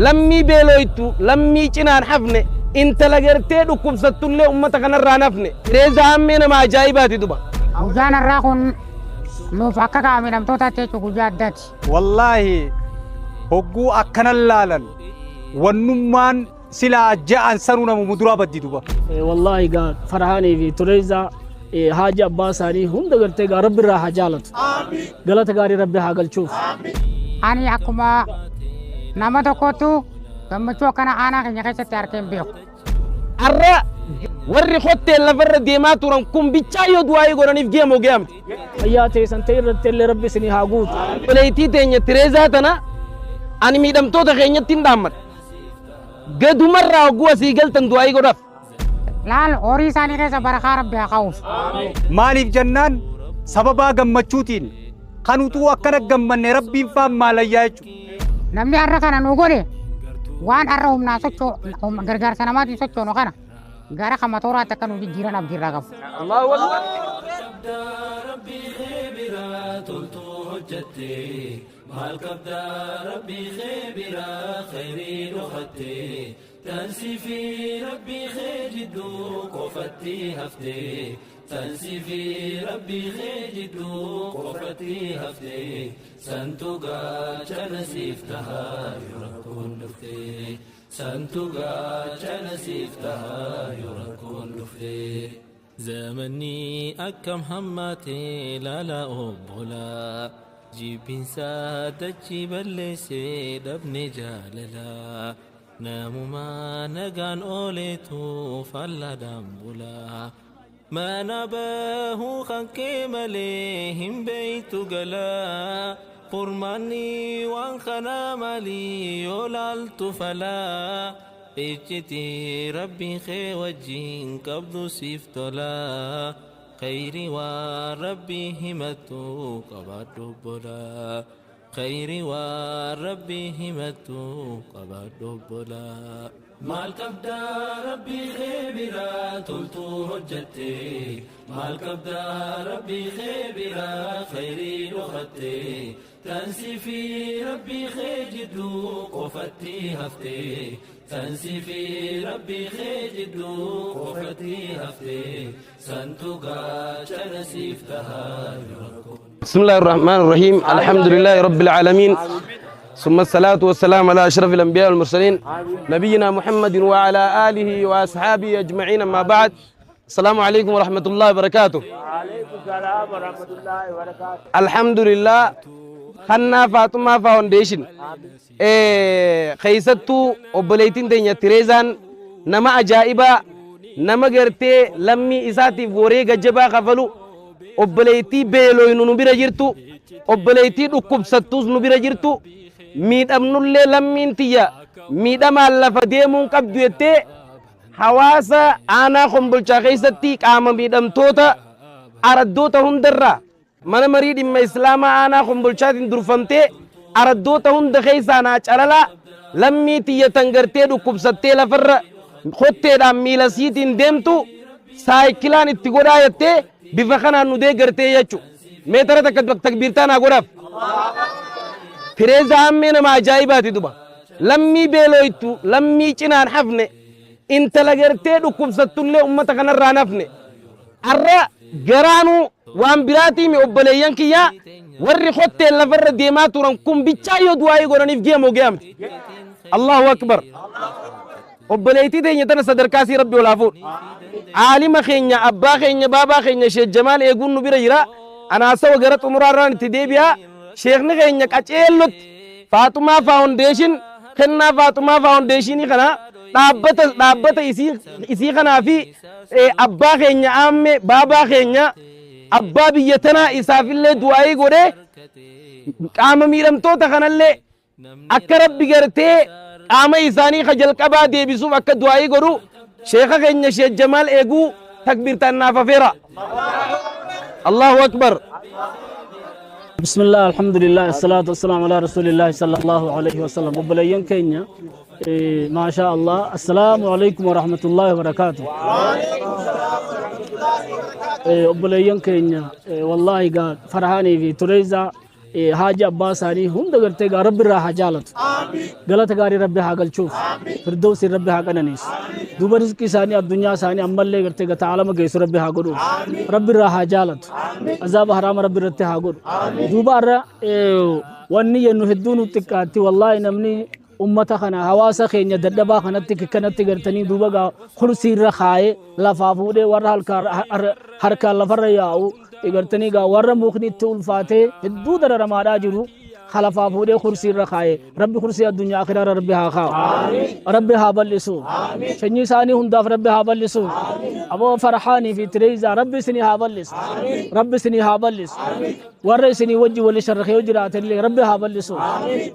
لمي بيلويتو لمي جنان حفني انت لغرتي دكم ستولي امتك نرانفني ريزا عمينا مع جايباتي دوبا وجانا الراقون نوفاكا من امتوتا تيجو جادات والله هقو أكنا اللالن ونمان سلا جاء سنونا مدرا بدي دوبا والله قال فرحاني في تريزا حاجة أباساني هم دقرتي قال ربي راح جالت قالت قاري ربي حاقل شوف أني أكما نما تكوتو كم كنا أنا كني كيس تاركين بيو الرا وري خوتي لفر ديمات ورنكم بيتشايو دواي غوراني في جيم وجيم حياتي سنتين رتل ربي سني هاقوت وليتي تيني تريزا تنا أنا ميدم توتا خيني تندامت قدو مرة وقوة سيقل تندواي غوراف لال أوري ساني كيس بركة ربي أقوس مالي جنان سببا غمچوتين خانوتو أكنا غمّن ربي فام مالياچو نمني أركنا نوغوري وان أرهم ناسوچو هم غرغر سنامات يسوچو نوكنا غارا خماتورا تكنو دي جيران أب جيرا غف الله أكبر ربي خبرا تلتو حجتي مال كبدا ربي خبرا خيري نختي تنسي في ربي خجدو قفتي هفتي تنسي في ربي خجدو قفتي هفتي سنتوغا جنسيفتها يركون دفتي سنتوغا جنسيفتها يركون دفتي زمني أكم هماتي لا أبولا جيبين سادتي بلسي دبني جاللا نامو ما نغان أوليتو فلا دامبولا ما نباه خنكي مليهم بيتو غلا قرماني وانخنا مالي يولالتو فلا إجتي ربي خي وجين قبض سيفتلا خيري وربي همتو قبض بلا خيري وربي همتو قبض بلا مال كبدا ربي خبرا تلتو حجتي مال كبدا ربي خبرا خيري نختي تنسي في ربي خجدو قفتي هفتي تنسي في ربي خجدو قفتي هفتي سنتوغا جنسيفتها بسم الله الرحمن الرحيم الحمد لله رب العالمين ثم الصلاة والسلام على أشرف الأنبياء والمرسلين نبينا محمد وعلى آله وأصحابه أجمعين أما بعد السلام عليكم ورحمة الله وبركاته وعليكم السلام ورحمة الله وبركاته الحمد لله خنا فاطمة فاونديشن خيستو وبليتين دنيا تريزان نما أجائبا نما غرتي لمي إساتي فوريغا جبا خفلو وبليتي بيلو ينو نبيرا جرتو وبليتي ركب ستوز نبيرا جرتو ميد أمنو اللي لمين تيا ميد أما اللفا ديمون قبدو يتي حواسا آنا خمبلچا خيستي قاما ميد أمتوتا أردوتا هندرا من مريد إما إسلاما آنا خمبلچا درفمتي أردوتا هند خيسا ناچارالا لمي تيا تنگرتي ركب ستي لفر خوتي دام ميلا سيتين ديمتو سايكلان اتقودا يتي بفخنا ندي غرتي يچو ميترا تكبيرتانا غراف فريزا عمينا مع جايباتي دوبا لمي بيلويتو لمي جنان حفني انت لغرتي دكم ستولي امتك نرانفني الرا غرانو وان براتي مي اوبليان كيا وري خوتي لفر ديمات ورنكم بيتشايو دواي غوراني في جيم وجيم الله اكبر اوبليتي دي نتنا صدر كاسي ربي والعفو عالم خينيا ابا خينيا بابا خينيا شيخ جمال يقول نبيرا جرا انا سو غرت عمران تديبيا شيخ نخينيا قچيلوت فاطمه فاونديشن خنا فاطمه فاونديشن خنا دابتا isi خنا في ابا خينيا ام بابا خينيا ابا بيتنا اسافله دعاي غوري قام ميرمتوتا خنالله اكرب بغرتي قام إساني خجل قبا ديبسوف اكا دعاي غورو شيخ خينيا شيخ جمال ايغو تكبير تنافا فيرا الله اكبر بسم الله الحمد لله الصلاة والسلام على رسول الله صلى الله عليه وسلم وبلين كينيا ما شاء الله السلام عليكم ورحمة الله وبركاته وبلين كينيا والله قال فرحاني في تريزا haja abbaa isaanii hunda gartee gaa rabbi irraa haa jaalatu galata gaarii rabbi haa galchuuf firdoosi rabbi haa qananiisu duuba rizqii isaanii addunyaa isaanii ammallee gartee gaa ta'aalama geessu rabbi haa godhuuf rabbi irraa haa jaalatu azaaba haraama rabbi irratti haa godhu duuba irra wanni yennu hedduu nu xiqqaatti wallaahi namni ummata kana hawaasa keenya dadhabaa kanatti gartanii duuba gaa kursii irra kaayee lafaa fuudhee warra harkaan lafarra yaa'u gartanii gaa warra mukni itti ulfaatee hedduu dararamaadhaa jiru خلفا فودي كرسي رخاي ربي كرسي الدنيا آخرة ربي ها خاو ربي ها بلسو شني ساني هنداف ربي ها بلسو أبو فرحاني في تريزا ربي سني ها بلس ربي سني ها بلس ورّي سني وجه ولا شرخي وجرات اللي ربي ها بلسو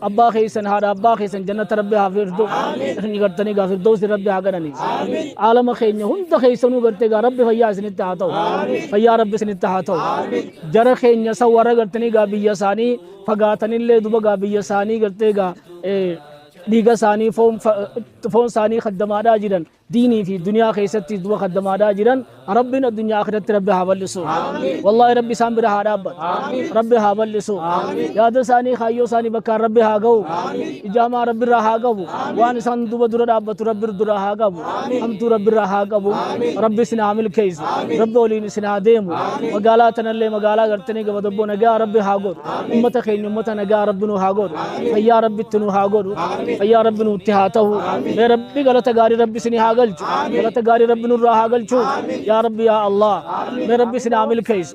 أبا خيسن هذا أبا خيسن جنة ربي ها فردو إحنا قرتني قافر دوس ربي ها قرني عالم خيني هند خيسنو قرتي قا ربي فيا سني تهاتو فيا ربي سني تهاتو جرى خيني سوّرة قرتني قا بيساني فقاتني اللي دبقى بيساني قرتيغا ديغا ساني فون ساني خدمادا جيران ديني في الدنيا خيستي دوا خدمادا جيران ربنا الدنيا آخرت ربي هابلسو والله ربي سامبر هادابت ربي هابلسو ياد ساني خايو ساني بكار ربي هاغو إجامة ربي را هاغو وان سان دوبا درا دابت ربي درا هاغو هم تو ربي را هاغو ربي سنا عامل كيس ربي ولين سنا ديمو مقالا تنالي مقالا غرتني قبضبو نقا ربي هاغو أمتا خين أمتا نقا ربي نو هاغو فيا ربي تنو هاغو فيا ربي نو اتهاته يا ربي غلطة غاري ربي سني هاغو غلطة غاري ربي نور هاغل شو يا ربي يا الله मैं रब्बी से नामिल केस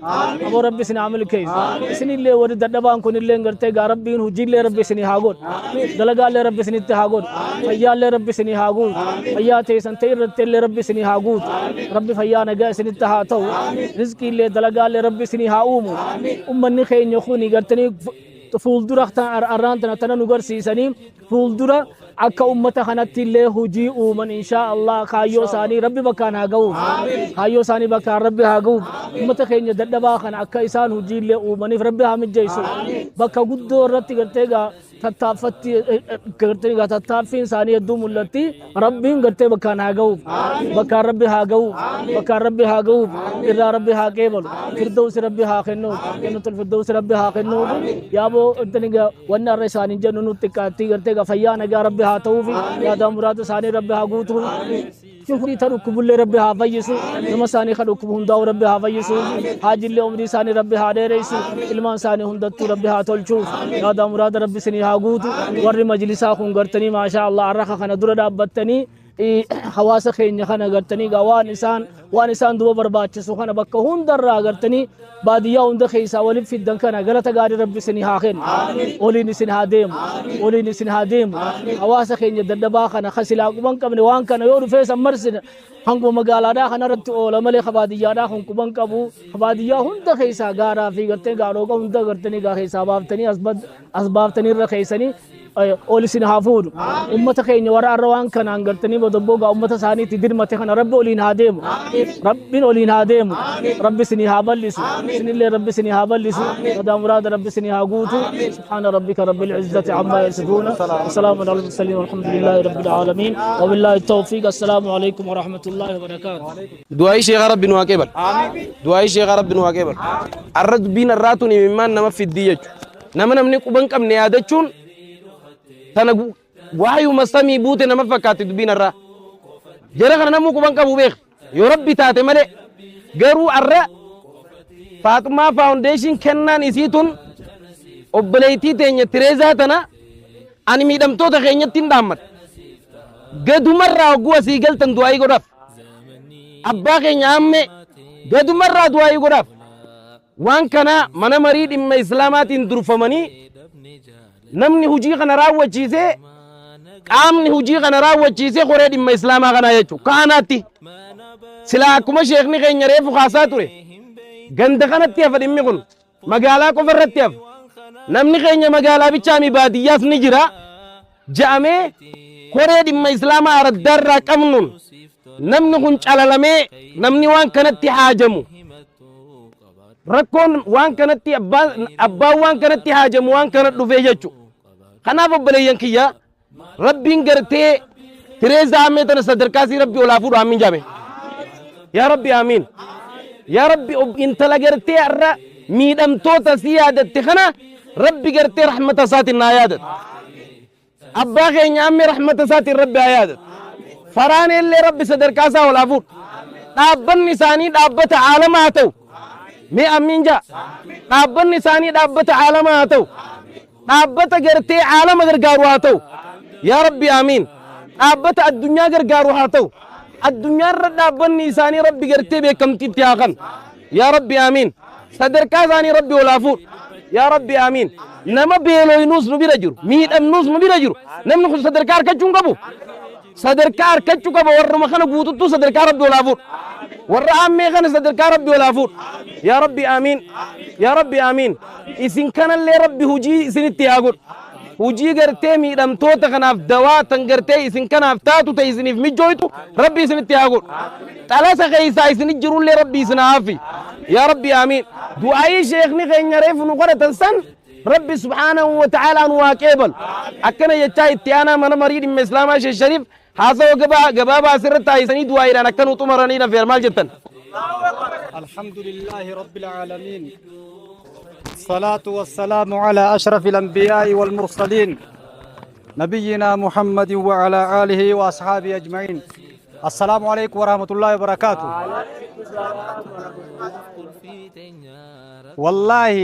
अब रब्बी से नामिल केस इसने ले वो दड्डबां को निल्ले करते गा रब्बी इन हुजी ले रब्बी से निहागोट दलगा ले रब्बी से नित्यागोट फैया ले रब्बी से निहागोट फैया थे संते रत्ते ले रब्बी से निहागोट रब्बी फैया नगा से नित्याहातो रिज़्की ले दलगा ले रब्बी से निहाऊम उम्मन खैन यखूनी करतनी फूलदुरा अरान तना नुगर सीसनी फूलदुरा akka ummata kanatti illee hujii uuman insha Allah kaayyoo isaanii rabbi bakkaan haa ga'u kaayyoo isaanii bakkaan rabbi haa ga'u ummata keenya dadhabaa kana akka isaan hujii illee uumaniif rabbi haa mijjeessu bakka guddoo irratti gartee gaa tattaaffatti gartee gaa tattaaffiin isaanii hedduu mul'atti rabbiin gartee bakkaan haa ga'u bakkaan rabbi haa ga'u bakkaan rabbi haa ga'u irraa rabbi haa qeebalu firdawsi rabbi haa kennu jannatul firdawsi rabbi haa kennu yaaboo gartee gaa wanni arra isaanii jennu nutti qaatti gartee gaa fayyaa nagaa rabbi ها توفي يا دام مراد ساني ربي ها قوتو شوفني ترك بول ربي ها فيسو لما ساني خدوك بهم داو ربي ها فيسو حاج اللي عمري ساني ربي ها ديريسو علمان ساني هندت ربي ها تولشو يا دام مراد ربي سني ها قوتو ور مجلسا خون غرتني ما شاء الله عرخا خنا در دابتني حواس خينيا خنا غرتني وان انسان دو برباچسو خنا بك هندر غرتني باديا هند خيسا ولي في الدن كنا غلط غاري ربي سني ها خين اولي سن هادم حواس خينيا ددبا خنا خسلا قبن قبن وان كنا يور فيس مرسن هنگو مغالا دا خنا رت اول ملي خباديا دا هن قبن قبو خباديا هند خيسا غارا في غرتي غارو هند غرتني غا خيسا بابتني اسباب تني رخيسني أولي سن هافود أمة خيني ورا الروان كان أنقرتني بدبوغا أمة ساني تدير متخنا رب أولي هادم ربين أولي هادم رب سني هابلسو سن اللي رب سني هابلسو ودام مراد رب سني هاغوتو سبحان ربك رب العزة عما يصفون وسلام على المرسلين والحمد لله رب العالمين وبالله التوفيق السلام عليكم ورحمة الله وبركاته دعاء شيخ رب نواكبل دعاء شيخ رب نواكبل الرد بين الراتوني مما نما في الديج نما نمني قبنك من يادتشون tana waayu masami buute nama fakkaate dubbiin irraa jara kana namuu quban qabu beek yoo rabbi taate malee garuu arra Faatumaa Foundation kennaan isiitun obboleettii teenya Tireezaa tana ani miidhamtoota keenyatti hin dhaammat gadumarraa hogguu asii galtan du'aayii godhaaf abbaa keenya amme gadumarraa du'aayii godhaaf waan kana mana marii dhimma islaamaatiin durfamanii namni hujii kana raawwachiisee qaamni hujii kana raawwachiisee qoree dhimma islaamaa kana jechuudha kaanaatti silaa akkuma sheekni keenya reefu kaasaa ture ganda kanatti hafa dhimmi kun magaalaa qofa irratti hafa namni keenya magaalaa bichaami baadiyyaas ni jira ja'amee qoree dhimma islaamaa araddaarraa qabnuun namni kun calalamee namni waan kanatti haajamu rakkoon waan kanatti abbaan waan kanatti haajamu waan kana dhufee jechuudha kanaaf obboleeyyan kiyya rabbiin gartee Tireezaa ammee tana sadarkaasii rabbi olaa fuudhu amiin jaame yaa rabbi amiin yaa rabbi intala gartee har'a miidhamtoota si yaadatte kana ربي قرتي رحمة سات النايادت أبا خيني أمي رحمة سات ربي عيادت فراني اللي ربي صدر كاسا والعفور دابن نساني دابت عالماتو مي أمين جا دابن نساني دابت عالماتو دابت قرتي عالم غرغارواتو يا ربي آمين دابت الدنيا غرغارواتو الدنيا دابن نساني ربي قرتي بكم تتياغن يا ربي آمين صدر كاساني ربي والعفور يا ربي آمين نما بيلو ينوس نبي رجل ميت أمنوس نبي رجل نم نخش صدر كار كجون كبو صدر كار كجون كبو ورا مخنا قوتو صدر كار ربي ولا فور ورا عمي خنا صدر كار ربي ولا فور يا ربي آمين يا ربي آمين إسين كان اللي ربي هجي إسين التياغور هجي قرتي ميت أم توتا خناف دوا تنقرتي إسين كان أفتاتو تيسين في مجويتو ربي إسين التياغور ثلاثة خيسا إسين الجرون اللي ربي إسين عافي يا ربي آمين دعائي شيخني خين يريف نقرة تنسن ربي سبحانه وتعالى نواكبل أكنا يتاي تيانا من مريد من إسلام الشريف هذا جبا باسر تايسني دعائي أنا كانوا تمرنين في المال جدا الحمد لله رب العالمين الصلاة والسلام على أشرف الأنبياء والمرسلين نبينا محمد وعلى آله وأصحابه أجمعين السلام عليكم ورحمة الله وبركاته والله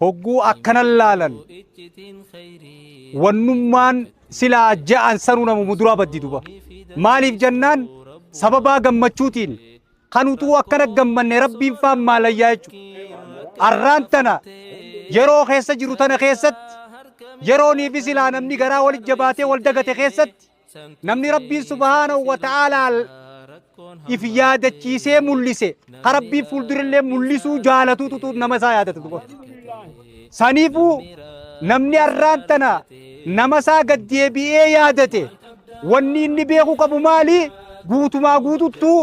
hogguu akkanan laalan wannummaan silaa ja'an sanuu nama muduraa baddi duba maaliif jennaan sababaa gammachuutiin kan utuu akkana gammanne rabbiin faan maalayyaa jechuudha arraan tana yeroo keessa jiru tana keessatti yeroonii fi silaa namni garaa walit jabaatee wal dagate keessatti namni rabbiin subhaanahu wa ta'aalaa if yaadachiisee mul'ise ka rabbiin fuuldurillee mul'isuu jaalatuutu nama isaa yaadatu duba saniifuu namni arraan tana nama isaa gad deebi'ee yaadate wanni inni beeku qabu maali guutumaa guututtuu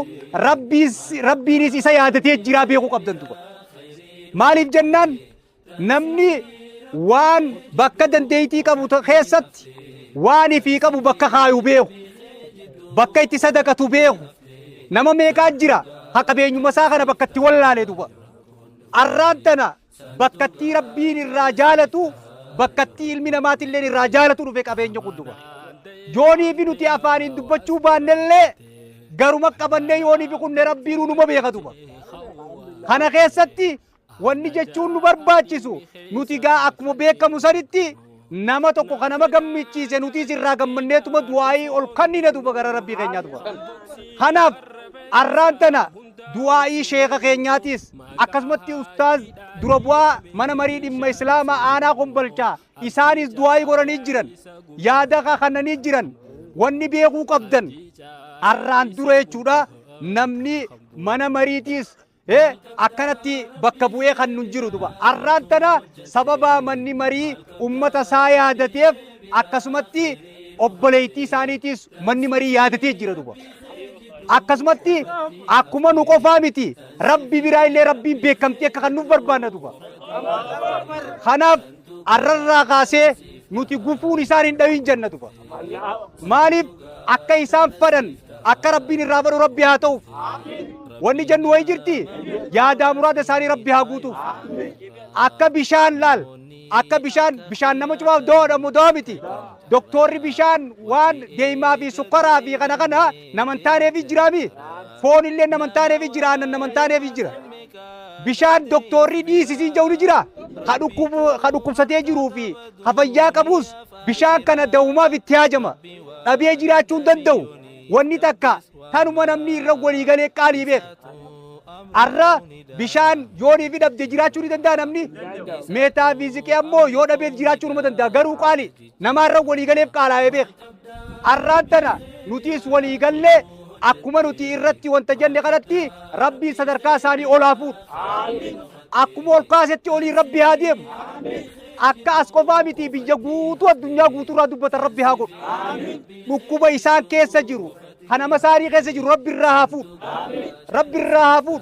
rabbiinis isa yaadatee jiraa beeku qabdan duba maaliif jennaan namni waan bakka dandeeytii qabu keessatti waan ifii qabu bakka kaayu beeku bakka itti sadaqatu beeku nama meeqaa jira haa qabeenyuma isaa kana bakka itti wallaale duba arraan tana bakkatti rabbiin irraa jaalatu bakkatti ilmi namaatillee irraa jaalatu dhufe qabeenya kunduba yoonii fi nuti afaaniin dubbachuu baannellee garuma qabannee yoonii fi kunne rabbiin numa beeka duba kana keessatti wanni jechuun nu barbaachisu nuti gaa akkuma beekamu sanitti nama tokko kan nama gammachiise nuti irraa gammanneetuma du'aayii ol kannina duba gara rabbii keenyaa duba kanaaf arraan tana du'aa'ii sheeka keenyaatis akkasumatti ustaaz dura bu'aa mana marii dhimma islaamaa aanaa kombolchaa isaanis du'aa'ii godhanii jiran yaada kannanii jiran wanni beekuu qabdan arraan dura jechuudha namni mana mariitiis akkanatti bakka bu'ee kan nun jiru duba arraan tana sababa manni marii ummata isaa yaadateef akkasumatti obboleettii isaaniitis manni marii yaadatee jira duba akkasumatti akkuma nu qofaa miti rabbi biraa illee rabbiin beekamtii akka kan nuuf barbaanna duba kanaaf arrarraa kaasee nuti gufuun isaan hin dhawin janna duba maaliif akka isaan fadhan akka rabbiin irraa fadhu rabbi haa ta'uuf wanni jennu wayi jirti yaadaa muraada isaanii rabbi haa guutuuf akka bishaan laal akka bishaan nama cufaaf doodhamu doo miti doktorri bishaan waan deemaa fi sukkaraa fi kana naman taaneefi jiraami foon illee naman taaneefi jira aannan naman taaneefi jira bishaan doktorri dhiisisiin jedhu ni jira ka dhukkubsatee jiruu fi ka fayyaa qabus bishaan kana dawumaaf itti haajama dhabee jiraachuu hin danda'u wanni takka tanuma namni irra walii galee qaalii beeka arra bishaan yoonii fi dhabde jiraachuu ni danda'a namni meetaafiizikii ammoo yoo dhabeef jiraachuu numa danda'a garuu qaali namaarra walii galeef qaalaa'ee beeka arraan tana nutiis walii gallee akkuma nuti irratti wanta jenne kanatti rabbii sadarkaa isaanii olaa fuudha akkuma ol kaasetti olii rabbi haa deemu akka as qofaa miti biyya guutuu addunyaa guutuurraa dubbatan rabbi haa godhu dhukkuba isaan keessa jiru kanama isaanii keessa jiru rabbi irraa haa fuudhu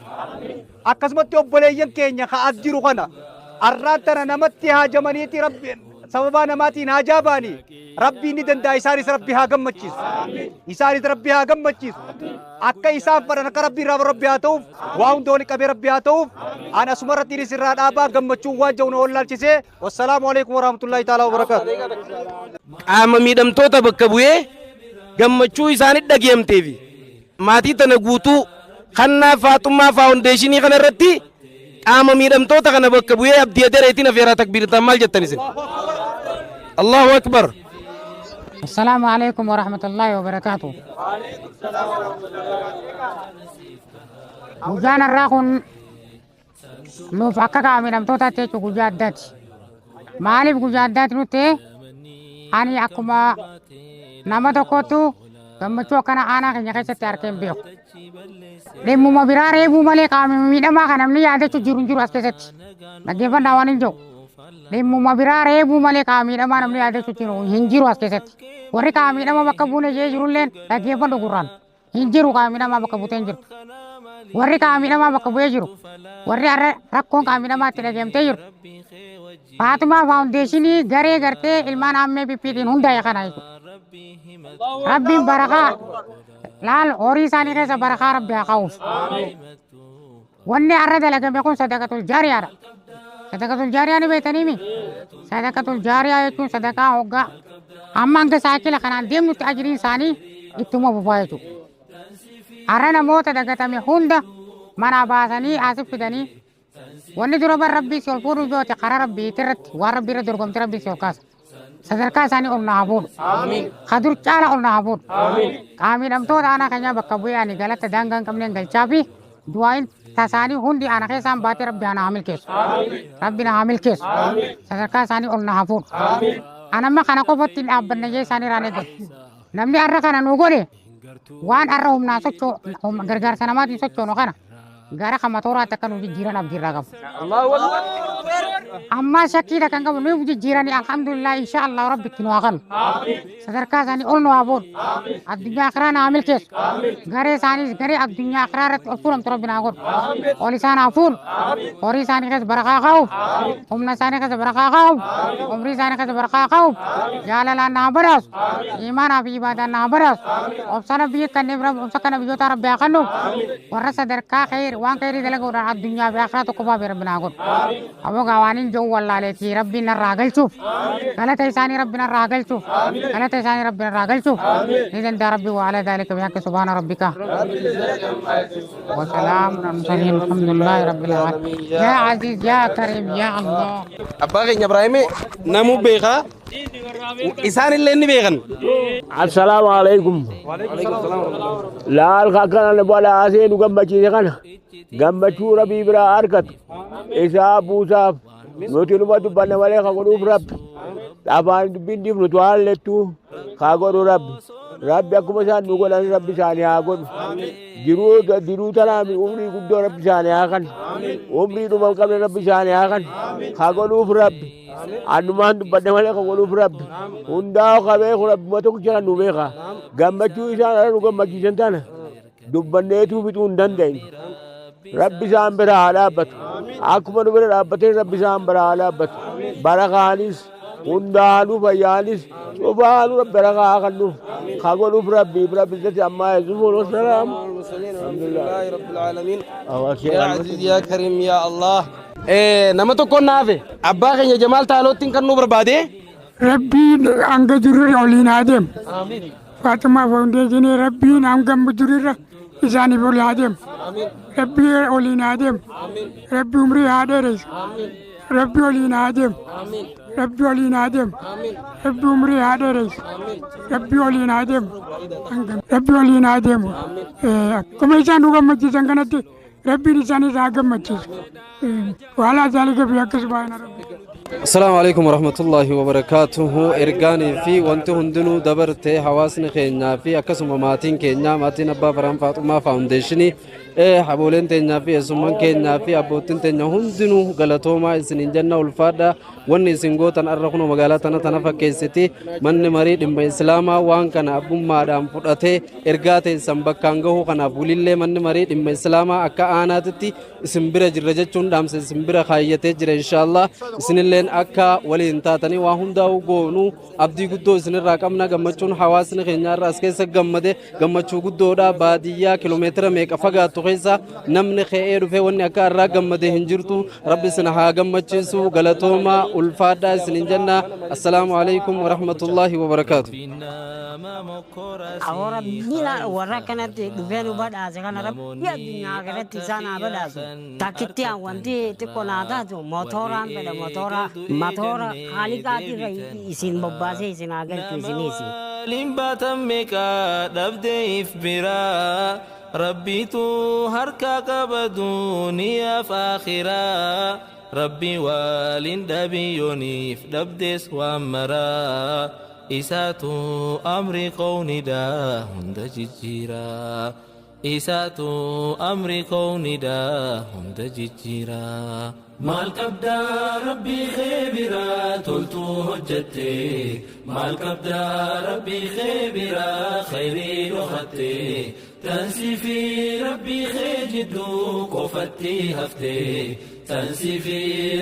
akkasumatti obboleeyyan keenya ka as jiru kana arraan tana namatti haajamaniiti sababa namaatiin haa jaabaani rabbiin ni danda'a isaanis rabbi haa gammachiisu isaanis rabbi haa gammachiisu akka isaan fadhan akka rabbi irraa rabbi haa ta'uuf waa hundooni qabee rabbi haa ta'uuf an asuma irrattiinis irraa dhaabaa gammachuun waan ja'u na wallaalchisee wassalaamu alaikum warahmatullahi ta'ala wabarakaatu. Qaama miidhamtoota bakka bu'ee gammachuu isaanii dhageemteefi maatii tana guutuu kannaa Faaxummaa Faawundeeshinii kana irratti qaama miidhamtoota kana bakka bu'ee abdii adeereetiin afeeraa takbiirtaan maal jettan isin? Allahu akbar. السلام عليكم ورحمة الله وبركاته. وجانا الراخون نوفاكا من أمتوتا تيجو جادات مالي بجادات نوتي أني أكما نامتو كوتو gammachuu kana aanaa keenya keessatti argeen beeku. Deemuma biraa reebuu malee qaama miidhamaa kan namni yaadachuu jiru as keessatti. Dhaggeeffannaa waan hin jiru. Deemuma biraa reebuu malee qaama miidhamaa namni yaadachuu hin jiru as keessatti. Warri qaama miidhamaa bakka buunee jee jirulleen dhaggeeffadhu gurraan. Hin jiru qaama miidhamaa bakka buutee hin jirtu. Warri qaama miidhamaa bakka bu'ee jiru. Warri rakkoon qaama miidhamaatti dhageemtee jiru. Faaxummaa Faawundeeshinii garee gartee ilmaan ammee pippiitiin hundaa'e kana jechuudha. Rabbiin barakaa laal horii isaanii keessa barakaa rabbi haa qabuuf. Wanni har'a dalagame kun sadaqatul jaariyaadha. Sadaqatul jaariyaa ni beektaniimi? Sadaqatul jaariyaa jechuun sadaqaa hoggaa amma hanga saakila kanaan deemnutti ajiriin isaanii ittuma bufaa jechuudha. Har'a namoota dagatame hunda mana baasanii asif fidanii wanni dura bar rabbii si ol fuudhuu joote karaa rabbiitti irratti waan rabbii irra dorgomte rabbii si ol kaasa. Sadarkaa isaanii ol naa fuudhu. Kadur caala ol naa fuudhu. Qaama miidhamtoota aanaa keenyaa bakka bu'ee ani galata daangaa hin qabneen galchaa fi du'aayin tasaanii hundi ana keessaan baatee rabbi ana haa milkeessu. Rabbi na haa milkeessu. Sadarkaa isaanii ol naa fuudhu. Anamma kana qofatti dhaabbanna jee isaanii raanee galu. Namni har'a kana nuu godhe waan har'a humnaa gargaarsa namaatiin sochoonu kana gara kamatoraatti akka nuti jijjiiran abdiirraa qabu. Amma shakkii kan qabu nuyi jijjiiranii alhamdulillah insha Allah rabbitti nu haa qalu. Sadarkaa isaanii ol nu haa fuudhu. Addunyaa akiraa na haa milkeessu. Garee isaaniis garee addunyaa akiraa irratti ol fuudhamtu rabbi naa godhu. Ol isaan haa fuudhu. Horii isaanii keessa barakaa qabuuf. Humna isaanii keessa barakaa qabuuf. Umrii isaanii keessa barakaa qabuuf. Jaalalaan na haa badhaasu. Imaanaa fi ibaadaan na haa badhaasu. Obsana biyya kanneen obsa kana biyyoota rabbi haa kennuuf. Warra sadarkaa khayr waan khayrii dalaguudhaan addunyaa fi akiraa tokko baafee rabbi naa godhu. Abogaa waan hin jiru wallaaleetii rabbiin narraa galchuuf. Galata isaanii rabbiin narraa galchuuf. Galata isaanii rabbiin narraa galchuuf. Ni danda'a rabbi wa ala dhalika bihaqi subhaana rabbika. وسلام على المرسلين الحمد لله رب العالمين يا عزيز يا كريم يا الله. Abbaa keenya Ibraahimii namuu beekaa isaan illee ni beekan. السلام عليكم. لا الخاكنا نبغى أسين وجنبتي كنا جنبتي ربي برا أركت إسحاق بوساف نوتي نبغى تبنا ولا خاكنا رب أبان بندي بنتوال لتو خاكنا رب رب يكون مثلا نقول أن رب ساني أقول جرو ترى عمري كده رب ساني أكن عمري نبغى كم رب ساني أكن خاكنا رب anumaan dubbanne malee kan waliif rabbi hundaa qabee rabbi ma tokko jala nu beeka gammachuu isaan ala nu gammachiisan tana dubbanneetuu fixuu hin dandeenye rabbi isaan bira haa dhaabbatu akkuma nu bira dhaabbatee rabbi isaan bira haa dhaabbatu barakaanis hundaanuu fayyaanis cufaanuu rabbi barakaa haa kennuuf kan waliif rabbi izzati ammaa yesuufuun wassalaam Alhamdulillahi rabbil aalamiin. Ya Aziz ya Karim ya Allah. Nama tokko naafe abbaa keenya Jamaal Taalootiin kan nu barbaade. Rabbiin hanga jirurra oliin haa deemu. Faaxummaa Faawundeeshinii Rabbiin hanga jirurra isaaniif ol haa deemu. Rabbii oliin haa deemu. Rabbi umrii haa dheereessu. Rabbi oliin haa deemu. Rabbi oliin haa deemu. Rabbi umrii haa dheereessu. Rabbi oliin haa deemu. Rabbi oliin haa deemu. Akkuma isaan nu gammachiisan kanatti rabbiin isaanis haa gammachiisu. Waalaa zaalika fi akka subhaana rabbi. السلام عليكم ورحمة الله وبركاته إرجاني في وانتو هندنو دبرتي حواسني خينا في أكسم ماتين كينيا ماتين أبا فرام فاطمة فاونديشني حبولين تينيا في اسمان كينيا في أبوتين تينيا هندنو غلطوما سنين جنة والفادا واني سنغو تنأرخنو مغالاتنا تنفكيستي من مريد إمبا إسلاما وان كان أبو مادام فرأتي إرغاتي سنبكانغو كان أبو للي من مريد إمبا إسلاما أكا آناتتي سنبرا جرجتشون دام سنبرا خايتي جر إن شاء الله سن الله isinilleen akka waliin taatanii waa hundaa goonu abdii guddoo isinirraa qabna gammachuun hawaasni keenya irraa as keessa gammade gammachuu guddoodha baadiyyaa kiiloomeetira meeqa fagaattu keessa namni ka'ee dhufee wanni akka irraa gammade hin jirtu rabbi isin haa gammachiisu galatooma ulfaadhaa isinin jenna assalaamu alaikum warahmatullaahi wabarakaatu Ahora bila warra kanatti dhufeenu badhaase kana rabbi addunyaa kanatti isaan haa badhaasu takkitti wanti xiqqoo naa taatu motoraan fedha motora haaliqaatirra isin bobbaasee isin haa galchu isinis. Limbatammeka dhabdeef biraa rabbiitu harka qaba duuniyaaf akhiraa rabbi waliin dhabiyooniif dhabdees waan maraa isaatu amri qawniidhaa hunda jijjiiraa isaatu amri qawniidhaa hunda jijjiiraa. Maal qabdaa rabbii khaybiraa toltuu hojjatte maal qabdaa rabbii khaybiraa khayrii dhokatte tansiifi rabbii khee jidduu qofatti hafte tansiifi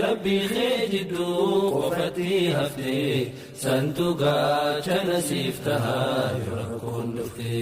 rabbii khee jidduu qofatti hafte santu gaachana siif tahaa yoo rakkoon dhufte.